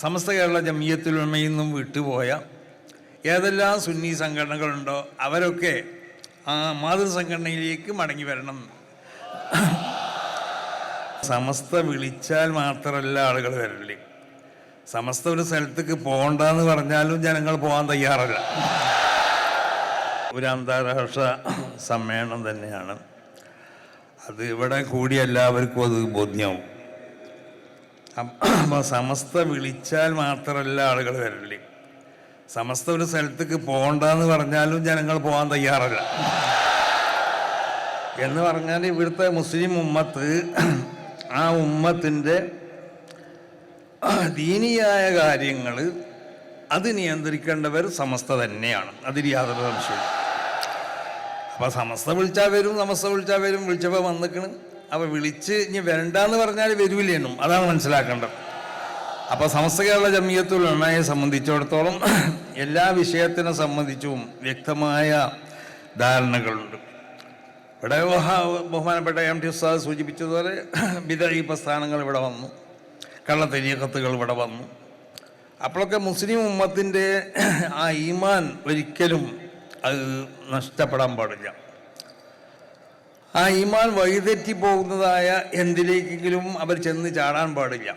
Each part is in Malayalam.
സമസ്ത കേരള ജംഇയ്യത്തുൽ ഉലമയിൽ നിന്നും വിട്ടുപോയ ഏതെല്ലാം സുന്നി സംഘടനകളുണ്ടോ അവരൊക്കെ ആ മാതൃസംഘടനയിലേക്ക് മടങ്ങി വരണം. സമസ്ത വിളിച്ചാൽ മാത്രമല്ല ആളുകൾ വരല്ലേ, സമസ്ത ഒരു സ്ഥലത്തേക്ക് പോകണ്ടെന്ന് പറഞ്ഞാലും ജനങ്ങൾ പോകാൻ തയ്യാറല്ല. ഒരു അന്താരാഷ്ട്ര സമ്മേളനം തന്നെയാണ് അത്. ഇവിടെ കൂടി എല്ലാവർക്കും അത് ബോധ്യമാവും. അപ്പോൾ സമസ്ത വിളിച്ചാൽ മാത്രമല്ല ആളുകൾ വരല്ലേ, സമസ്ത ഒരു സ്ഥലത്തേക്ക് പോകണ്ടെന്ന് പറഞ്ഞാലും ജനങ്ങൾ പോകാൻ തയ്യാറല്ല. എന്ന് പറഞ്ഞാൽ ഇവിടുത്തെ മുസ്ലിം ഉമ്മത്ത്, ആ ഉമ്മത്തിൻ്റെ ദീനിയായ കാര്യങ്ങൾ അത് നിയന്ത്രിക്കേണ്ടവർ സമസ്ത തന്നെയാണ്, അതിൽ യാതൊരു സംശയവും. അപ്പോൾ സമസ്ത വിളിച്ചാൽ വരും, സമസ്ത വിളിച്ചാൽ വരും, വിളിച്ചപ്പോൾ വന്നിക്കണ്. അപ്പോൾ വിളിച്ച് ഇനി വരണ്ടെന്ന് പറഞ്ഞാൽ വരൂലേന്നും, അതാണ് മനസ്സിലാക്കേണ്ടത്. അപ്പോൾ സമസ്ത കേരള ജംഇയ്യത്തുൽ ഉലമയെ സംബന്ധിച്ചിടത്തോളം എല്ലാ വിഷയത്തിനെ സംബന്ധിച്ചും വ്യക്തമായ ധാരണകളുണ്ട്. ഇവിടെ ബഹുമാനപ്പെട്ട എം.ടി. ഉസ്താദ് സൂചിപ്പിച്ചതുപോലെ ബിദ്അഈ പ്രസ്ഥാനങ്ങൾ ഇവിടെ വന്നു, കള്ളത്തരീഖത്തുകൾ ഇവിടെ വന്നു. അപ്പോഴൊക്കെ മുസ്ലിം ഉമ്മത്തിൻ്റെ ആ ഈമാൻ ഒരിക്കലും അത് നഷ്ടപ്പെടാൻ പാടില്ല. ആ ഈമാൻ വഴിതെറ്റി പോകുന്നതായ എന്തിലേക്കെങ്കിലും അവർ ചെന്ന് ചാടാൻ പാടില്ല.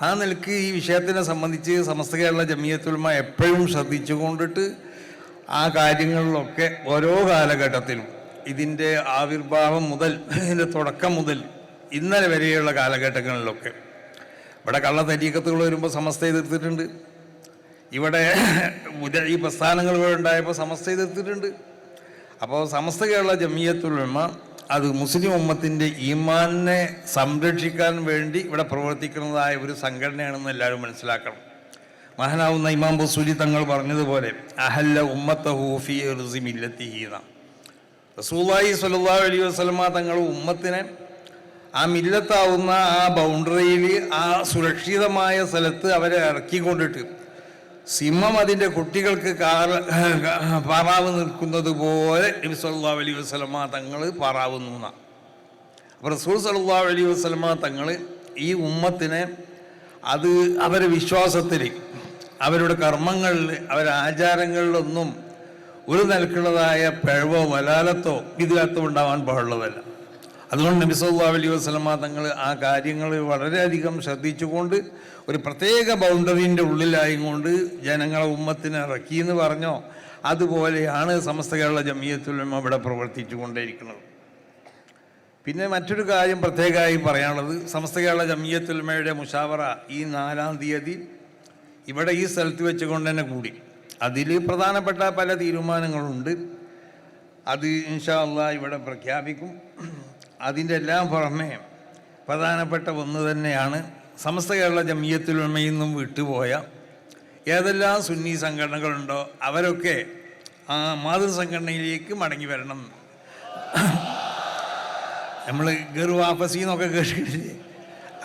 ആ നിലക്ക് ഈ വിഷയത്തിനെ സംബന്ധിച്ച് സമസ്ത കേരള ജംഇയ്യത്തുൽ ഉലമ എപ്പോഴും ശ്രദ്ധിച്ചുകൊണ്ടിട്ട് ആ കാര്യങ്ങളിലൊക്കെ ഓരോ കാലഘട്ടത്തിലും ഇതിൻ്റെ ആവിർഭാവം മുതൽ, ഇതിൻ്റെ തുടക്കം മുതൽ ഇന്നലെ വരെയുള്ള കാലഘട്ടങ്ങളിലൊക്കെ ഇവിടെ കള്ളത്തരീഖത്തുകൾ വരുമ്പോൾ സമസ്ത എതിർത്തിട്ടുണ്ട്. ഇവിടെ ഈ പ്രസ്ഥാനങ്ങൾ ഉണ്ടായപ്പോൾ സമസ്ത എതിർത്തിട്ടുണ്ട്. അപ്പോൾ സമസ്ത കേരള ജംഇയ്യത്തുൽ ഉലമ അത് മുസ്ലിം ഉമ്മത്തിൻ്റെ ഈമാനെ സംരക്ഷിക്കാൻ വേണ്ടി ഇവിടെ പ്രവർത്തിക്കുന്നതായ ഒരു സംഘടനയാണെന്ന് എല്ലാവരും മനസ്സിലാക്കണം. മഹാനാവുന്ന ഇമാം ബുസൂരി തങ്ങൾ പറഞ്ഞതുപോലെ അഹല്ല ഉമ്മത്തഹു ഫീ ഇർസി മില്ലത്തിഹി, റസൂലുള്ളാഹി സ്വല്ലല്ലാഹു അലൈഹി വസല്ലമ തങ്ങൾ ഉമ്മത്തിനെ ആ മില്ലത്താവുന്ന ആ ബൗണ്ടറിയിൽ, ആ സുരക്ഷിതമായ സ്ഥലത്ത് അവരെ ഇറക്കിക്കൊണ്ടിട്ട് സിംഹം അതിൻ്റെ കുട്ടികൾക്ക് പാറാവ് നിൽക്കുന്നത് പോലെ നബി സല്ലല്ലാഹു അലൈഹി വസല്ലമ തങ്ങൾ പാറാവുന്നു എന്നാണ്. അപ്പോൾ റസൂൽ സല്ലല്ലാഹു അലൈഹി വസല്ലമ തങ്ങൾ ഈ ഉമ്മത്തിനെ അത് അവരുടെ വിശ്വാസത്തിൽ, അവരുടെ കർമ്മങ്ങളിൽ, അവരുടെ ആചാരങ്ങളിലൊന്നും ഒരു നിലക്കുള്ളതായ പിഴവോ വലാലത്തോ വിദ്യാർത്ഥം ഉണ്ടാവാൻ പാടുള്ളതല്ല. അതുകൊണ്ട് നബി സല്ലല്ലാഹു അലൈഹി വസല്ലമ തങ്ങൾ ആ കാര്യങ്ങൾ വളരെയധികം ശ്രദ്ധിച്ചുകൊണ്ട് ഒരു പ്രത്യേക ബൗണ്ടറിൻ്റെ ഉള്ളിലായിക്കൊണ്ട് ജനങ്ങളെ ഉമ്മത്തിനെ ഇറക്കി എന്ന് പറഞ്ഞോ, അതുപോലെയാണ് സമസ്ത കേരള ജംഇയ്യത്തുൽ ഉലമ ഇവിടെ പ്രവർത്തിച്ചു കൊണ്ടേയിരിക്കുന്നത്. പിന്നെ മറ്റൊരു കാര്യം പ്രത്യേകമായി പറയാനുള്ളത്, സമസ്ത കേരള ജംഇയ്യത്തുൽ ഉലമയുടെ മുശാവറ ഈ 4-ാം തീയതി ഇവിടെ ഈ സ്ഥലത്ത് വെച്ചുകൊണ്ട് തന്നെ കൂടി. അതിൽ പ്രധാനപ്പെട്ട പല തീരുമാനങ്ങളുണ്ട്. അത് ഇൻഷാ അല്ലാഹ് ഇവിടെ പ്രഖ്യാപിക്കും. അതിൻ്റെ എല്ലാം പുറമെ പ്രധാനപ്പെട്ട ഒന്ന് തന്നെയാണ് സമസ്ത കേരള ജംഇയ്യത്തുൽ ഉലമയിൽ നിന്നും വിട്ടുപോയ ഏതെല്ലാം സുന്നി സംഘടനകളുണ്ടോ അവരൊക്കെ ആ മാതൃസംഘടനയിലേക്ക് മടങ്ങി വരണം. നമ്മൾ ഗർവാഫസി എന്നൊക്കെ കേട്ടിട്ടില്ലേ?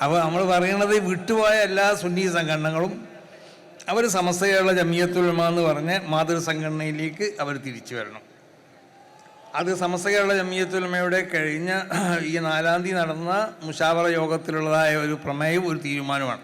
അപ്പോൾ നമ്മൾ പറയണത് വിട്ടുപോയ എല്ലാ സുന്നി സംഘടനകളും അവർ സമസ്ത കേരള ജംഇയ്യത്തുൽ ഉലമ എന്ന് പറഞ്ഞ് മാതൃസംഘടനയിലേക്ക് അവർ തിരിച്ചു വരണം. അത് സമസ്ത കേരള ജംഇയ്യത്തുൽ ഉലമയുടെ കഴിഞ്ഞ ഈ 4-ാം തീയതി നടന്ന മുശാവറ യോഗത്തിലുള്ളതായ ഒരു പ്രമേയവും ഒരു തീരുമാനമാണ്.